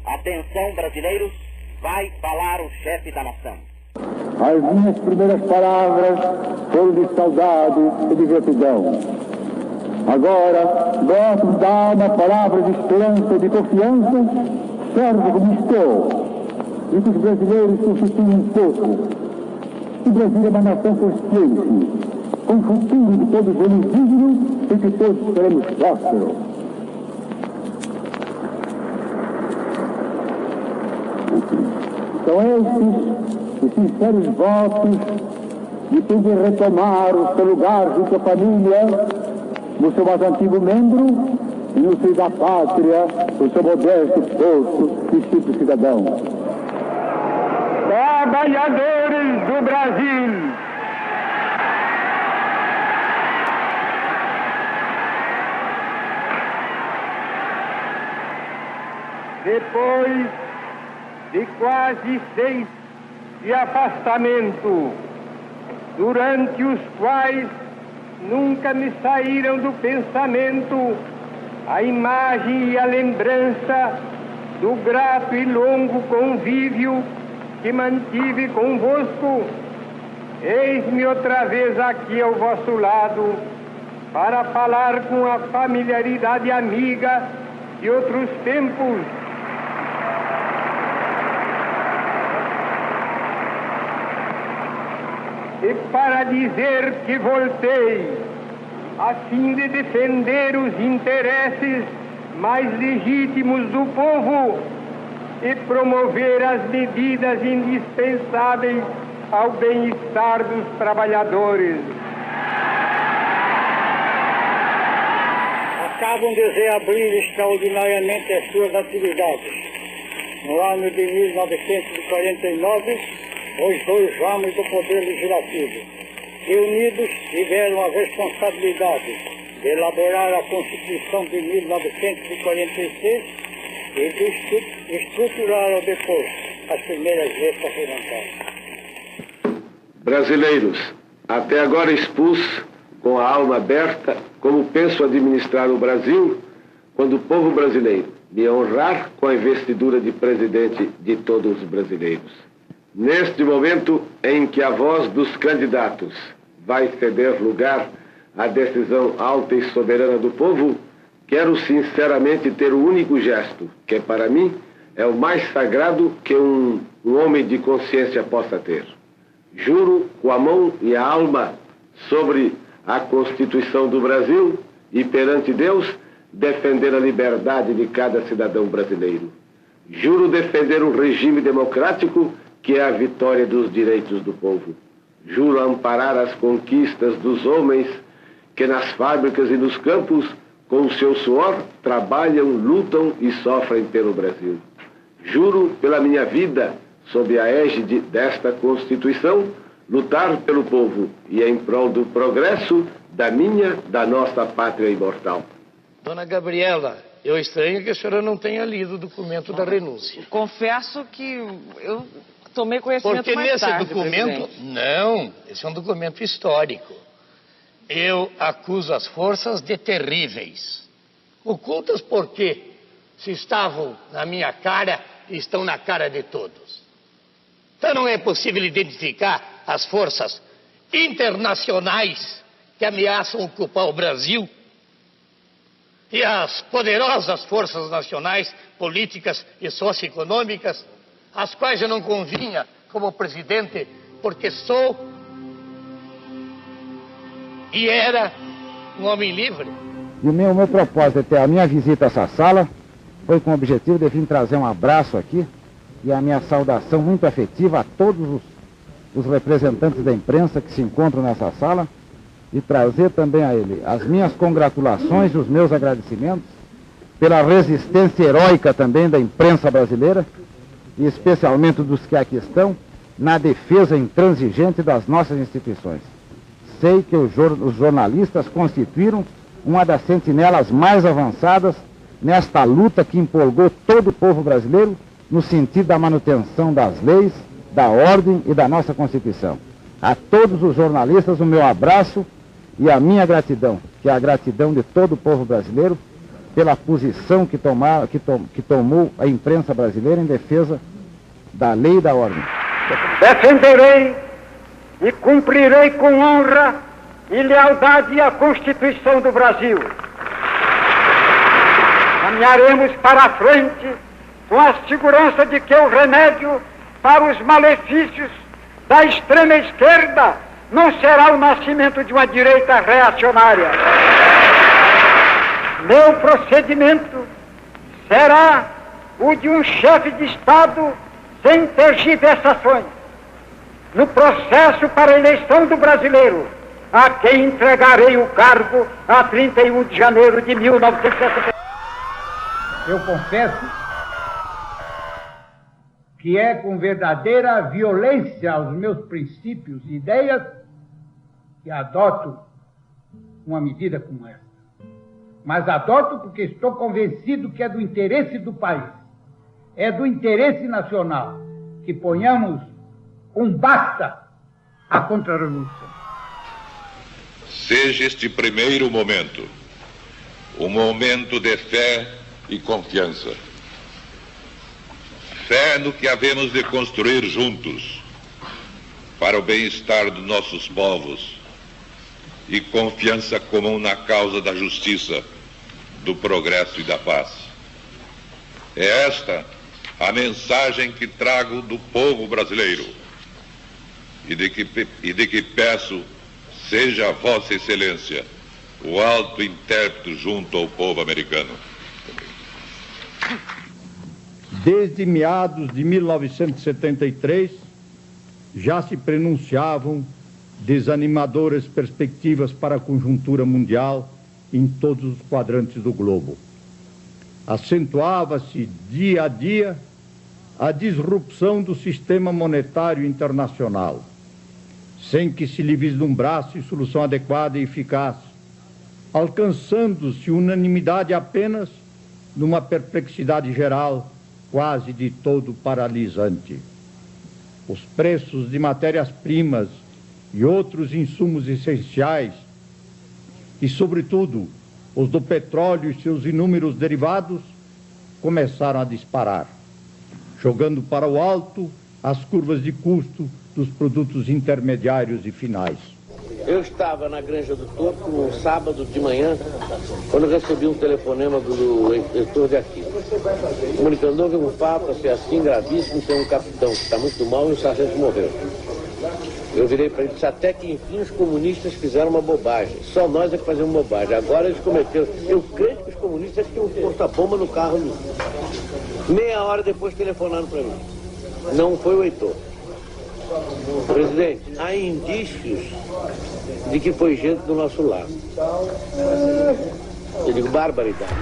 Atenção, brasileiros, vai falar o chefe da nação. As minhas primeiras palavras foram de saudade e de gratidão. Agora, gosto de dar uma palavra de esperança e de confiança, certo como estou, e que os brasileiros constituem um povo. O Brasil é uma nação consciente, com o futuro de todos eles digno e que todos seremos prósperos. São estes os sinceros votos de quem de retomar o seu lugar junto à família, no seu mais antigo membro e no seio da pátria, o seu modesto esforço de simples cidadão. Trabalhadores do Brasil, depois de quase 6 de afastamento, durante os quais nunca me saíram do pensamento a imagem e a lembrança do grato e longo convívio que mantive convosco, eis-me outra vez aqui ao vosso lado para falar com a familiaridade amiga de outros tempos. E para dizer que voltei, a fim de defender os interesses mais legítimos do povo e promover as medidas indispensáveis ao bem-estar dos trabalhadores. Acabam de reabrir extraordinariamente as suas atividades. No ano de 1949, os 2 ramos do Poder Legislativo, reunidos, tiveram a responsabilidade de elaborar a Constituição de 1946 e de estruturaram depois as primeiras leis parlamentares. Brasileiros, até agora expus com a alma aberta como penso administrar o Brasil quando o povo brasileiro me honrar com a investidura de presidente de todos os brasileiros. Neste momento em que a voz dos candidatos vai ceder lugar à decisão alta e soberana do povo, quero sinceramente ter o único gesto, que para mim é o mais sagrado que um homem de consciência possa ter. Juro com a mão e a alma sobre a Constituição do Brasil e perante Deus defender a liberdade de cada cidadão brasileiro. Juro defender um regime democrático que é a vitória dos direitos do povo. Juro amparar as conquistas dos homens que nas fábricas e nos campos, com o seu suor, trabalham, lutam e sofrem pelo Brasil. Juro pela minha vida, sob a égide desta Constituição, lutar pelo povo e em prol do progresso da nossa pátria imortal. Dona Gabriela, eu estranho que a senhora não tenha lido o documento da renúncia. Confesso que eu tomei conhecimento porque mais tarde, nesse documento, presidente. não, esse é um documento histórico. Eu acuso as forças de terríveis. Ocultas por quê? Se estavam na minha cara e estão na cara de todos. Então não é possível identificar as forças internacionais que ameaçam ocupar o Brasil e as poderosas forças nacionais, políticas e socioeconômicas, as quais eu não convinha como presidente, porque sou e era um homem livre. E o meu propósito de ter a minha visita a essa sala foi com o objetivo de vir trazer um abraço aqui e a minha saudação muito afetiva a todos os representantes da imprensa que se encontram nessa sala e trazer também a ele as minhas congratulações e os meus agradecimentos pela resistência heróica também da imprensa brasileira e especialmente dos que aqui estão na defesa intransigente das nossas instituições. Sei que os jornalistas constituíram uma das sentinelas mais avançadas nesta luta que empolgou todo o povo brasileiro no sentido da manutenção das leis, da ordem e da nossa Constituição. A todos os jornalistas o meu abraço e a minha gratidão, que é a gratidão de todo o povo brasileiro, pela posição que tomou a imprensa brasileira em defesa da lei e da ordem. Defenderei e cumprirei com honra e lealdade a Constituição do Brasil. Caminharemos para a frente com a segurança de que o remédio para os malefícios da extrema esquerda não será o nascimento de uma direita reacionária. Meu procedimento será o de um chefe de Estado sem tergiversações, no processo para a eleição do brasileiro, a quem entregarei o cargo a 31 de janeiro de 1970. Eu confesso que é com verdadeira violência aos meus princípios e ideias que adoto uma medida como essa. Mas adoto porque estou convencido que é do interesse do país, é do interesse nacional, que ponhamos um basta à contra-revolução. Seja este primeiro momento um momento de fé e confiança. Fé no que havemos de construir juntos para o bem-estar dos nossos povos e confiança comum na causa da justiça, do progresso e da paz. É esta a mensagem que trago do povo brasileiro e de que peço seja Vossa Excelência o alto intérprete junto ao povo americano. Desde meados de 1973, já se prenunciavam desanimadoras perspectivas para a conjuntura mundial em todos os quadrantes do globo. Acentuava-se dia a dia a disrupção do sistema monetário internacional, sem que se lhe vislumbrasse solução adequada e eficaz, alcançando-se unanimidade apenas numa perplexidade geral quase de todo paralisante. Os preços de matérias-primas e outros insumos essenciais, e, sobretudo, os do petróleo e seus inúmeros derivados, começaram a disparar, jogando para o alto as curvas de custo dos produtos intermediários e finais. Eu estava na Granja do Topo um sábado de manhã, quando recebi um telefonema do eleitor de aqui, comunicando que um fato assim gravíssimo, tem um capitão que está muito mal e um sargento morreu. Eu virei para ele e disse, até que enfim os comunistas fizeram uma bobagem. Só nós é que fazemos bobagem. Agora eles cometeram. Eu creio que os comunistas tinham um porta-bomba no carro. Meia hora depois telefonaram para mim. Não foi o Heitor. Presidente, há indícios de que foi gente do nosso lado. Eu digo, barbaridade.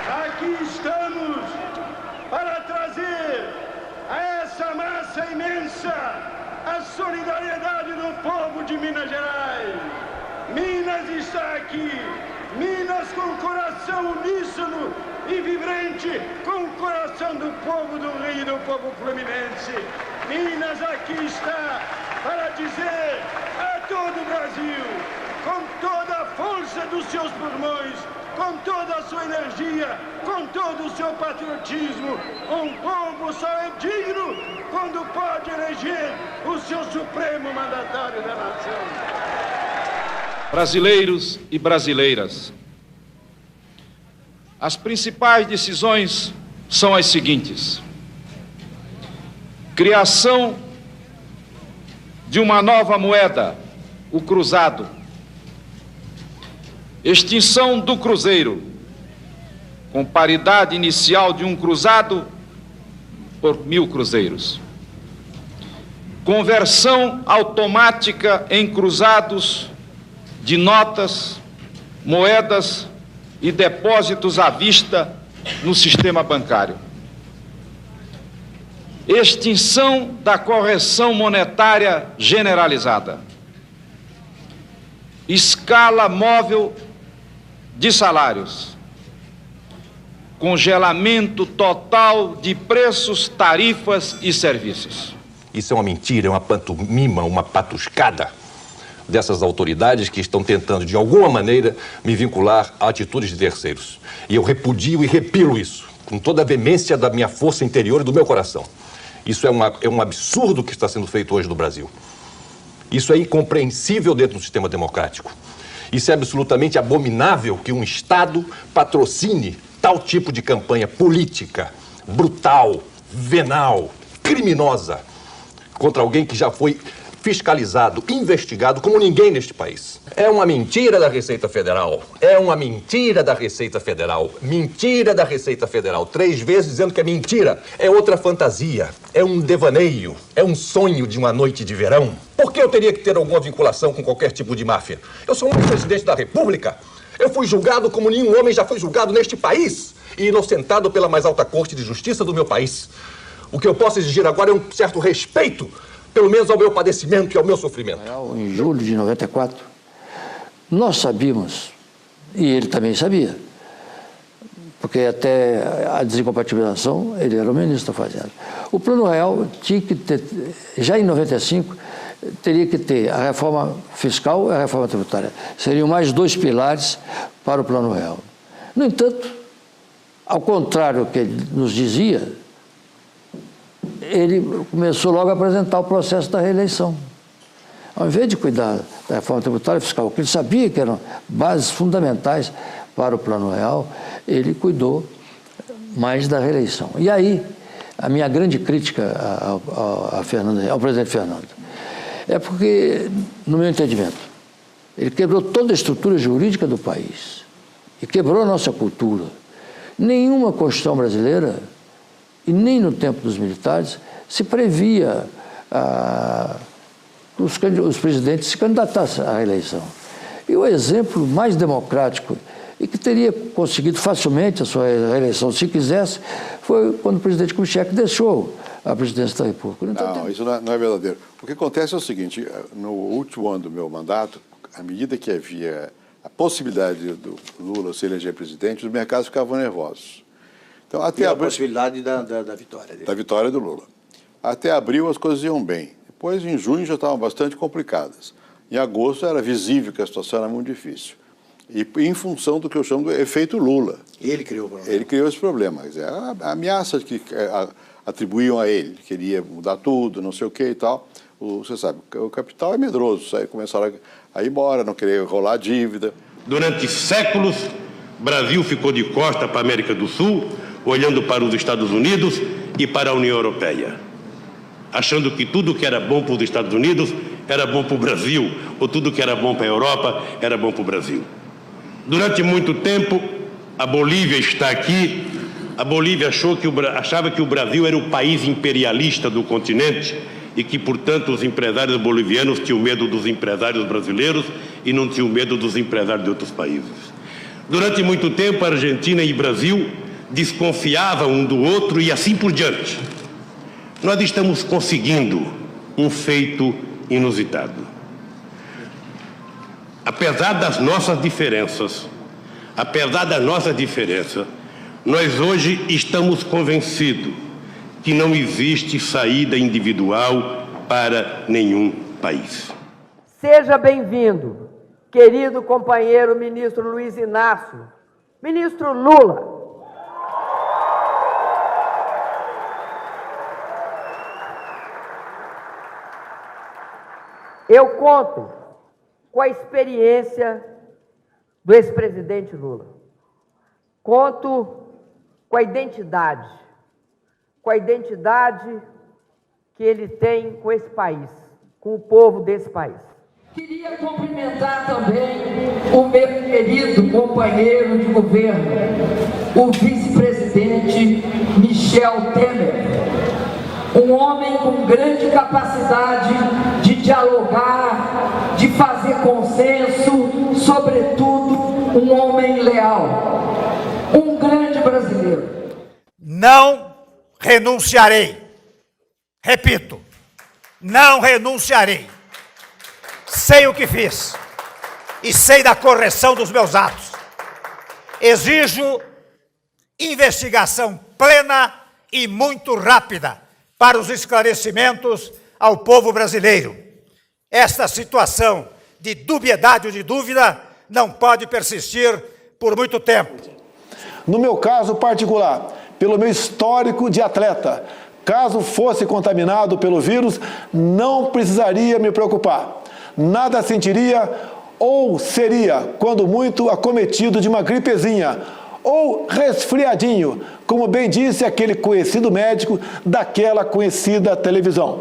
Aqui estamos para trazer a essa massa imensa a solidariedade do povo de Minas Gerais. Minas está aqui. Minas com o coração uníssono e vibrante, com o coração do povo do Rio e do povo fluminense. Minas aqui está para dizer a todo o Brasil, com toda a força dos seus pulmões, com toda a sua energia, com todo o seu patriotismo, um povo só é digno quando pode eleger o seu supremo mandatário da nação. Brasileiros e brasileiras, as principais decisões são as seguintes: criação de uma nova moeda, o cruzado, extinção do cruzeiro, com paridade inicial de um cruzado por 1000 cruzeiros, conversão automática em cruzados de notas, moedas e depósitos à vista no sistema bancário, extinção da correção monetária generalizada, escala móvel de salários, congelamento total de preços, tarifas e serviços. Isso é uma mentira, é uma pantomima, uma patuscada. dessas autoridades que estão tentando, de alguma maneira, me vincular a atitudes de terceiros. E eu repudio e repilo isso, com toda a veemência da minha força interior e do meu coração. Isso é um absurdo que está sendo feito hoje no Brasil. Isso é incompreensível dentro do sistema democrático. Isso é absolutamente abominável que um Estado patrocine tal tipo de campanha política, brutal, venal, criminosa, contra alguém que já foi fiscalizado, investigado como ninguém neste país. É uma mentira da Receita Federal. É uma mentira da Receita Federal. Mentira da Receita Federal. 3 vezes dizendo que é mentira. É outra fantasia. É um devaneio. É um sonho de uma noite de verão. Por que eu teria que ter alguma vinculação com qualquer tipo de máfia? Eu sou um presidente da República. Eu fui julgado como nenhum homem já foi julgado neste país e inocentado pela mais alta corte de justiça do meu país. O que eu posso exigir agora é um certo respeito, pelo menos ao meu padecimento e ao meu sofrimento. Em julho de 94, nós sabíamos, e ele também sabia, porque até a desincompatibilização ele era o ministro da Fazenda. O Plano Real tinha que ter, já em 95, teria que ter a reforma fiscal e a reforma tributária. Seriam mais 2 pilares para o Plano Real. No entanto, ao contrário do que ele nos dizia, ele começou logo a apresentar o processo da reeleição. Ao invés de cuidar da reforma tributária e fiscal, que ele sabia que eram bases fundamentais para o Plano Real, ele cuidou mais da reeleição. E aí, a minha grande crítica ao presidente Fernando é porque, no meu entendimento, ele quebrou toda a estrutura jurídica do país e quebrou a nossa cultura. Nenhuma Constituição brasileira, e nem no tempo dos militares, se previa os presidentes se candidatassem à reeleição. E o exemplo mais democrático e que teria conseguido facilmente a sua reeleição, se quisesse, foi quando o presidente Kubitschek deixou a presidência da República. Não, isso não é verdadeiro. O que acontece é o seguinte, no último ano do meu mandato, à medida que havia a possibilidade do Lula se eleger presidente, os mercados ficavam nervosos. Então, até a possibilidade da vitória dele. Da vitória do Lula. Até abril as coisas iam bem. Depois, em junho, já estavam bastante complicadas. Em agosto era visível que a situação era muito difícil. E em função do que eu chamo de efeito Lula. Ele criou o problema. Ele criou esse problema. Quer dizer, a ameaça que atribuíam a ele, queria mudar tudo, não sei o que e tal. Você sabe, o capital é medroso. Aí começaram a ir embora, não querer rolar dívida. Durante séculos, o Brasil ficou de costa para a América do Sul, olhando para os Estados Unidos e para a União Europeia, achando que tudo que era bom para os Estados Unidos era bom para o Brasil, ou tudo que era bom para a Europa era bom para o Brasil. Durante muito tempo, a Bolívia está aqui, a Bolívia achava que o Brasil era o país imperialista do continente e que, portanto, os empresários bolivianos tinham medo dos empresários brasileiros e não tinham medo dos empresários de outros países. Durante muito tempo, a Argentina e o Brasil desconfiavam um do outro e assim por diante. Nós estamos conseguindo um feito inusitado. Apesar das nossas diferenças, nós hoje estamos convencidos que não existe saída individual para nenhum país. Seja bem-vindo, querido companheiro ministro Luiz Inácio, ministro Lula. Eu conto com a experiência do ex-presidente Lula. Conto com a identidade que ele tem com esse país, com o povo desse país. Queria cumprimentar também o meu querido companheiro de governo, o vice-presidente Michel Temer, um homem com grande capacidade de dialogar, de fazer consenso, sobretudo um homem leal, um grande brasileiro. Não renunciarei. Repito, não renunciarei. Sei o que fiz e sei da correção dos meus atos. Exijo investigação plena e muito rápida para os esclarecimentos ao povo brasileiro. Esta situação de dubiedade ou de dúvida não pode persistir por muito tempo. No meu caso particular, pelo meu histórico de atleta, caso fosse contaminado pelo vírus, não precisaria me preocupar. Nada sentiria ou seria, quando muito, acometido de uma gripezinha ou resfriadinho, como bem disse aquele conhecido médico daquela conhecida televisão.